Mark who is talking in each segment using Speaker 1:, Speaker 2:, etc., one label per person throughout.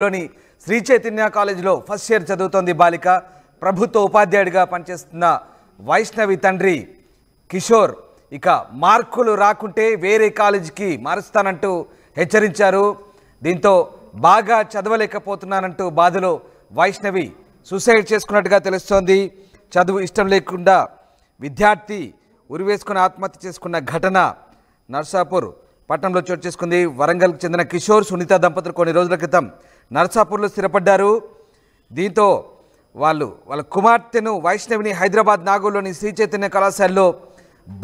Speaker 1: లోని శ్రీ చైతన్య కాలేజీలో first year చదువుతోంది బాలిక. ప్రభుత్వ ఉపాధ్యాయుడిగా పనిచేస్తున్న వైష్ణవి తండ్రి కిషోర్ ఇక మార్కులు రాకుంటే వేరే కాలేజీకి మారుస్తానంటూ హెచ్చరించారు. దీంతో బాగా చదవలేకపోతున్నానంటూ బాధలో వైష్ణవి సూసైడ్ చేసుకున్నట్టుగా తెలుస్తోంది. చదువు ఇష్టం లేకుండా విద్యార్థి ఉరివేసుకుని ఆత్మహత్య చేసుకున్న ఘటన నర్సాపూర్ పట్టణంలో చోటు చేసుకుంది. వరంగల్కు చెందిన కిషోర్ సునీత దంపతులు కొన్ని రోజుల క్రితం నర్సాపూర్లో స్థిరపడ్డారు. దీంతో వాళ్ళ కుమార్తెను వైష్ణవిని హైదరాబాద్ నాగూర్లోని శ్రీ చైతన్య కళాశాలలో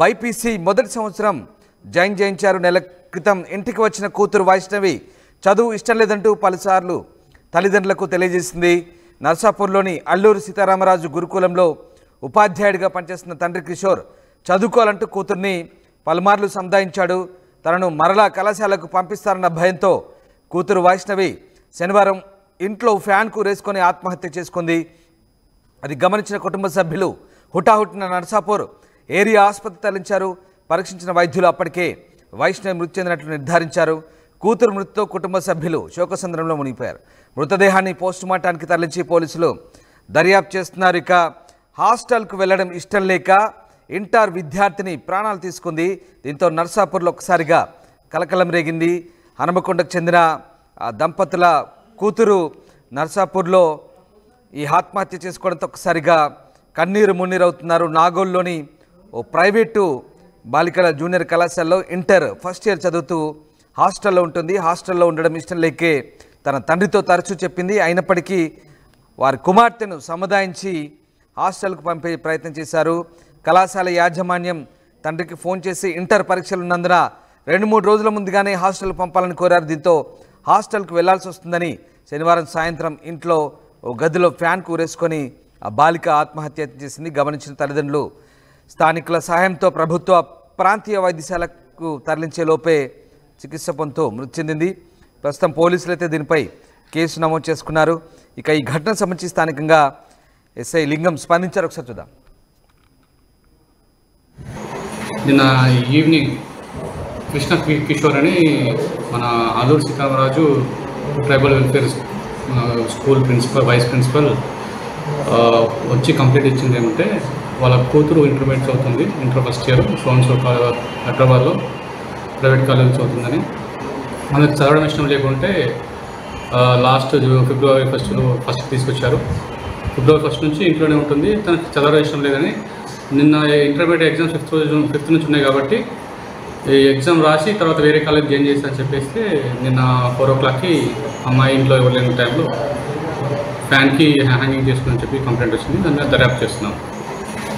Speaker 1: బైపీసీ మొదటి సంవత్సరం జాయిన్ చేయించారు. నెల క్రితం ఇంటికి వచ్చిన కూతురు వైష్ణవి చదువు ఇష్టం లేదంటూ పలుసార్లు తల్లిదండ్రులకు తెలియజేసింది. నర్సాపూర్లోని అల్లూరి సీతారామరాజు గురుకులంలో ఉపాధ్యాయుడిగా పనిచేస్తున్న తండ్రి కిషోర్ చదువుకోవాలంటూ కూతుర్ని పలుమార్లు సంధాయించాడు. తనను మరలా కళాశాలకు పంపిస్తారన్న భయంతో కూతురు వైష్ణవి శనివారం ఇంట్లో ఫ్యాన్కు రేసుకొని ఆత్మహత్య చేసుకుంది. అది గమనించిన కుటుంబ సభ్యులు హుటాహుటిన నర్సాపూర్ ఏరియా ఆసుపత్రి తరలించారు. పరీక్షించిన వైద్యులు అప్పటికే వైష్ణవి మృతి చెందినట్లు నిర్ధారించారు. కూతురు మృతితో కుటుంబ సభ్యులు శోకసంద్రంలో మునిగిపోయారు. మృతదేహాన్ని పోస్టుమార్టానికి తరలించి పోలీసులు దర్యాప్తు చేస్తున్నారు. ఇక హాస్టల్కు వెళ్లడం ఇష్టం లేక ఇంటర్ విద్యార్థిని ప్రాణాలు తీసుకుంది. దీంతో నర్సాపూర్లో ఒకసారిగా కలకలం రేగింది. హనుమకొండకు చెందిన దంపతుల కూతురు నర్సాపూర్లో ఈ ఆత్మహత్య చేసుకోవడంతో ఒకసారిగా కన్నీరు మున్నీరవుతున్నారు. నాగోల్లోని ఓ ప్రైవేటు బాలికల జూనియర్ కళాశాలలో ఇంటర్ ఫస్ట్ ఇయర్ చదువుతూ హాస్టల్లో ఉంటుంది. హాస్టల్లో ఉండడం ఇష్టం లేకే తన తండ్రితో తరచూ చెప్పింది. అయినప్పటికీ వారి కుమార్తెను సముదాయించి హాస్టల్కు పంపే ప్రయత్నం చేశారు. కళాశాల యాజమాన్యం తండ్రికి ఫోన్ చేసి ఇంటర్ పరీక్షలు ఉన్నందున 2-3 రోజుల ముందుగానే హాస్టల్ పంపాలని కోరారు. దీంతో హాస్టల్కు వెళ్లాల్సి వస్తుందని శనివారం సాయంత్రం ఇంట్లో ఓ గదిలో ఫ్యాన్కు ఊరేసుకొని ఆ బాలిక ఆత్మహత్య చేసింది. గమనించిన తల్లిదండ్రులు స్థానికుల సహాయంతో ప్రభుత్వ ప్రాంతీయ వైద్యశాలకు తరలించే లోపే చికిత్స పొందుతూ మృతి చెందింది. ప్రస్తుతం పోలీసులు అయితే దీనిపై కేసు నమోదు చేసుకున్నారు. ఇక ఈ ఘటన సంబంధించి స్థానికంగా ఎస్ఐ లింగం స్పందించారు. ఒకసారి చూద్దాం.
Speaker 2: నిన్న ఈవినింగ్ కృష్ణ కిషోర్ అని మన Alluri Sitaramaraju tribal welfare school principal vice principal వచ్చి కంప్లైంట్ ఇచ్చింది ఏమంటే వాళ్ళ కూతురు ఇంటర్మీడియట్ చదువుతుంది. ఇంటర్ ఫస్ట్ ఇయర్ హైదరాబాద్లో ప్రైవేట్ కాలేజ్ చదువుతుందని మనకు చదవడం ఇష్టం లేకుంటే లాస్ట్ ఫిబ్రవరి ఫస్ట్ తీసుకొచ్చారు. ఫిబ్రవరి 1 నుంచి ఇంట్లోనే ఉంటుంది. తనకు చదవడం ఇష్టం లేదని నిన్న ఇంటర్మీడియట్ ఎగ్జామ్స్ 5th నుంచి ఉన్నాయి కాబట్టి ఈ ఎగ్జామ్ రాసి తర్వాత వేరే కాలేజ్ జాయిన్ చేస్తా అని చెప్పేస్తే నిన్న 4 o'clockకి అమ్మాయి ఇంట్లో ఎవరు లేని టైంలో ఫ్యాన్కి హ్యాంగింగ్ చేసుకుని చెప్పి కంప్లైంట్ వచ్చింది. దాని మీద దర్యాప్తు చేస్తున్నాం.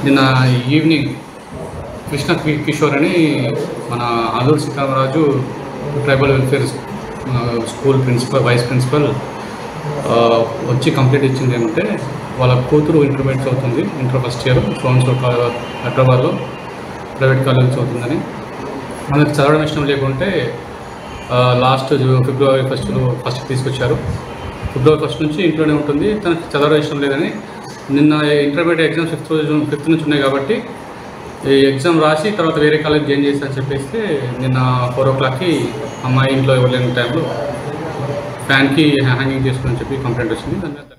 Speaker 2: నిన్న ఈవినింగ్ కృష్ణ కిషోర్ అని మన Alluri Sitaramaraju tribal welfare school principal vice principal వచ్చి కంప్లైంట్ ఇచ్చింది ఏమంటే వాళ్ళ కూతురు ఇంటర్మీడియట్ చదువుతుంది. ఇంటర్ ఫస్ట్ ఇయర్ హైదరాబాద్లో ప్రైవేట్ కాలేజ్ చదువుతుందని మనకు చదవడం ఇష్టం లేకుంటే లాస్ట్ ఫిబ్రవరి ఫస్ట్ తీసుకొచ్చారు. ఫిబ్రవరి 1 నుంచి ఇంట్లోనే ఉంటుంది. తనకు చదవడం ఇష్టం లేదని నిన్న ఇంటర్మీడియట్ ఎగ్జామ్స్ 5th నుంచి ఉన్నాయి కాబట్టి ఈ ఎగ్జామ్ రాసి తర్వాత వేరే కాలేజ్ జాయిన్ చేస్తా అని చెప్పేస్తే నిన్న 4 o'clockకి అమ్మాయి ఇంట్లో ఎవరు లేని టైంలో ఫ్యాన్కి హ్యాంగింగ్ చేసుకుని చెప్పి కంప్లైంట్ వచ్చింది. దాని మీద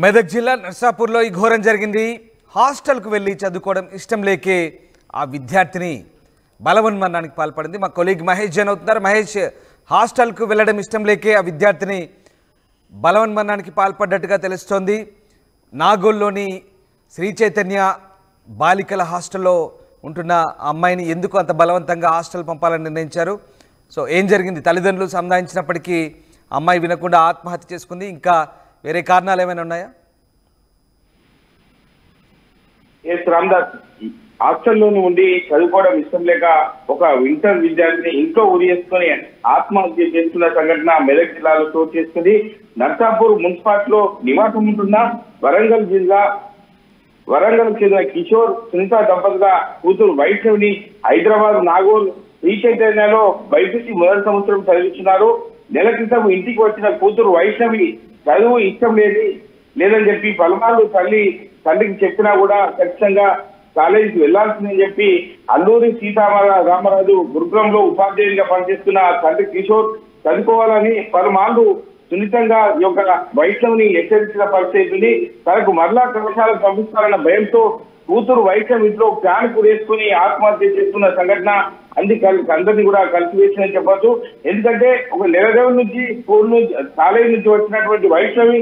Speaker 1: మెదక్ జిల్లా నర్సాపూర్లో ఈ ఘోరం జరిగింది. హాస్టల్కు వెళ్ళి చదువుకోవడం ఇష్టం లేకే ఆ విద్యార్థిని బలవన్మరణానికి పాల్పడింది. మా కొలీగ్ మహేష్ జైన్ అవుతున్నారు. మహేష్, హాస్టల్కు వెళ్ళడం ఇష్టం లేకే ఆ విద్యార్థిని బలవన్మరణానికి పాల్పడ్డట్టుగా తెలుస్తోంది. నాగోల్లోని శ్రీ చైతన్య బాలికల హాస్టల్లో ఉంటున్న అమ్మాయిని ఎందుకు అంత బలవంతంగా హాస్టల్ పంపాలని నిర్ణయించారు? సో ఏం జరిగింది? తల్లిదండ్రులు సంధానించినప్పటికీ అమ్మాయి వినకుండా ఆత్మహత్య చేసుకుంది. ఇంకా వేరే కారణాలు ఏమైనా ఉన్నాయా?
Speaker 3: రామ్దాస్, హాస్టల్లోని ఉండి చదువుకోవడం ఇష్టం లేక ఒక ఇంటర్ విద్యార్థిని ఇంట్లో ఉరివేసుకొని ఆత్మహత్య చేసుకున్న సంఘటన మెదక్ జిల్లాలో చోటు చేసుకుంది. నర్సాపూర్ మున్సిపాలిటీలో నివాసం ఉంటున్న వరంగల్ చెందిన కిషోర్ సునీత దంపతుల కూతురు వైష్ణవిని హైదరాబాద్ నాగోల్ శ్రీ చైతన్యలో బైపీసీ మొదటి సంవత్సరం చదివిస్తున్నారు. నెల క్రితం ఇంటికి వచ్చిన కూతురు వైష్ణవి చదువు ఇష్టం లేదని చెప్పి పలుమార్లు తండ్రికి చెప్పినా కూడా ఖచ్చితంగా కాలేజీకి వెళ్లాల్సిందని చెప్పి అల్లూరి సీతారామరాజు గురుకులంలో ఉపాధ్యాయుడిగా పనిచేస్తున్న తండ్రి కిషోర్ చదువుకోవాలని పలుమార్లు సున్నితంగా ఈ యొక్క వైష్ణవిని హెచ్చరించిన పరిస్థితి. తనకు మరలా కళాశాలకు పంపిస్తారన్న భయంతో కూతురు వైష్ణవి ఇంట్లో ఫ్యాన్ కురేసుకుని ఆత్మహత్య చేస్తున్న సంఘటన అందరినీ కూడా కలిసివేసిందని చెప్పొచ్చు. ఎందుకంటే ఒక నెల రోజుల నుంచి స్కూల్ నుంచి కాలేజీ నుంచి వచ్చినటువంటి వైష్ణవి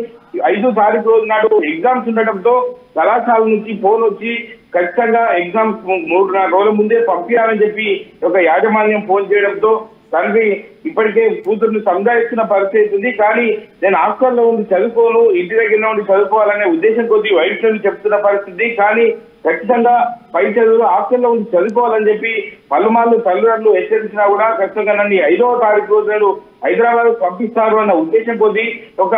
Speaker 3: 5వ తారీఖు రోజు నాడు ఎగ్జామ్స్ ఉండటంతో కళాశాల నుంచి ఫోన్ వచ్చి ఖచ్చితంగా ఎగ్జామ్స్ 3-4 రోజుల ముందే పంపించాలని చెప్పి ఒక యాజమాన్యం ఫోన్ చేయడంతో తండ్రి ఇప్పటికే కూతురుని సంజాయిస్తున్న పరిస్థితి ఉంది. కానీ నేను హాస్టల్లో ఉండి చదువుకోను, ఇంటి దగ్గర ఉండి చదువుకోవాలనే ఉద్దేశం కొద్ది వైష్ణవి చెప్తున్న పరిస్థితి. కానీ ఖచ్చితంగా పై చదువులు హాస్టల్లో ఉండి చదువుకోవాలని చెప్పి పలుమార్లు తల్లిదండ్రులు హెచ్చరించినా కూడా ఖచ్చితంగా నన్ను 5వ తారీఖు రోజు నాడు హైదరాబాద్ పంపిస్తారు అన్న ఉద్దేశం కొద్ది ఒక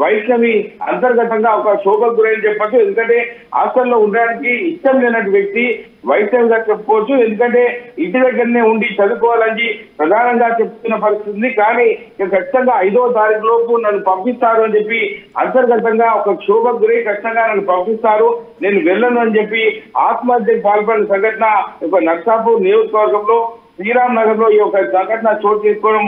Speaker 3: వైష్ణవి అంతర్గతంగా ఒక శోభకు గురైన చెప్పచ్చు. ఎందుకంటే హాస్టల్లో ఉండడానికి ఇష్టం లేనటువంటి వ్యక్తి వైష్ణవిగా చెప్పుకోవచ్చు. ఎందుకంటే ఇంటి దగ్గరనే ఉండి చదువుకోవాలని ప్రధానంగా చెప్తున్న పరిస్థితి. కానీ ఖచ్చితంగా 5వ తారీఖు లోపు నన్ను పంపిస్తారు అని చెప్పి అంతర్గతంగా ఒక శోభకు గురై ఖచ్చితంగా నన్ను పంపిస్తారు, నేను వెళ్ళను అని చెప్పి ఆత్మహత్యకు పాల్పడిన సంఘటన ఒక నర్సాపూర్ నియోజకవర్గంలో శ్రీరామ్ నగర్ లో ఈ యొక్క సంఘటన చోటు చేసుకోవడం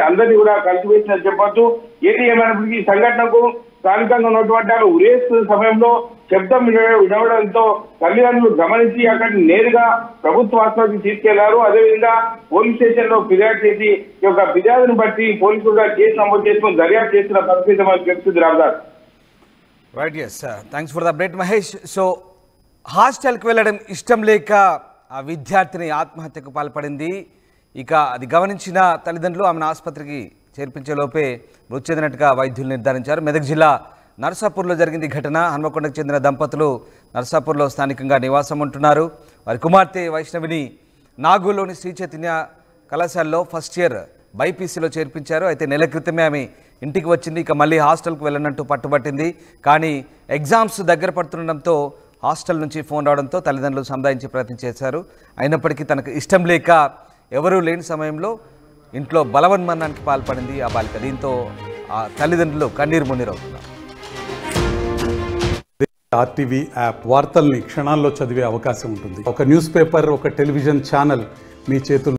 Speaker 3: అందరినీ కూడా కలిసివేసిన చెప్పొచ్చు. ఏది ఏమైనప్పటికీ ఈ సంఘటనకు స్థానికంగా ఉన్నటువంటి ఉరేస్తున్న సమయంలో శబ్దం వినవడంతో తల్లిదండ్రులు గమనించి అక్కడిని నేరుగా ప్రభుత్వ ఆసుపత్రికి తీసుకెళ్లారు. అదేవిధంగా పోలీస్ స్టేషన్ లో ఫిర్యాదు చేసి ఈ యొక్క ఫిర్యాదును బట్టి పోలీసులుగా కేసు నమోదు చేసుకుని దర్యాప్తు చేస్తున్న పరిస్థితి మనకు తెలుస్తుంది. Ramdas.
Speaker 1: Right, yes, thanks for the update Mahesh. So హాస్టల్కి వెళ్ళడం ఇష్టం లేక ఆ విద్యార్థిని ఆత్మహత్యకు పాల్పడింది. ఇక అది గమనించిన తల్లిదండ్రులు ఆమెను ఆసుపత్రికి చేర్పించే లోపే మృతి చెందినట్టుగా వైద్యులు నిర్ధారించారు. మెదక్ జిల్లా నర్సాపూర్లో జరిగింది ఘటన. హన్మకొండకు చెందిన దంపతులు నర్సాపూర్లో స్థానికంగా నివాసం ఉంటున్నారు. వారి కుమార్తె వైష్ణవిని నాగూర్లోని శ్రీ చైతన్య కళాశాలలో ఫస్ట్ ఇయర్ బైపీసీలో చేర్పించారు. అయితే నెల క్రితమే ఆమె ఇంటికి వచ్చింది. ఇక మళ్ళీ హాస్టల్కు వెళ్ళనంటూ పట్టుబట్టింది. కానీ ఎగ్జామ్స్ దగ్గర పడుతుండడంతో హాస్టల్ నుంచి ఫోన్ రావడంతో తల్లిదండ్రులు సంధాయించే ప్రయత్నం చేశారు. అయినప్పటికీ తనకు ఇష్టం లేక ఎవరూ లేని సమయంలో ఇంట్లో బలవన్మరణానికి పాల్పడింది ఆ బాలిక. దీంతో ఆ తల్లిదండ్రులు కన్నీరు మున్నీరవుతున్నారు.
Speaker 4: ఆర్టీవీ యాప్ వార్తల్ని క్షణాల్లో చదివే అవకాశం ఉంటుంది. ఒక న్యూస్ పేపర్, ఒక టెలివిజన్ ఛానల్ మీ చేతుల్లో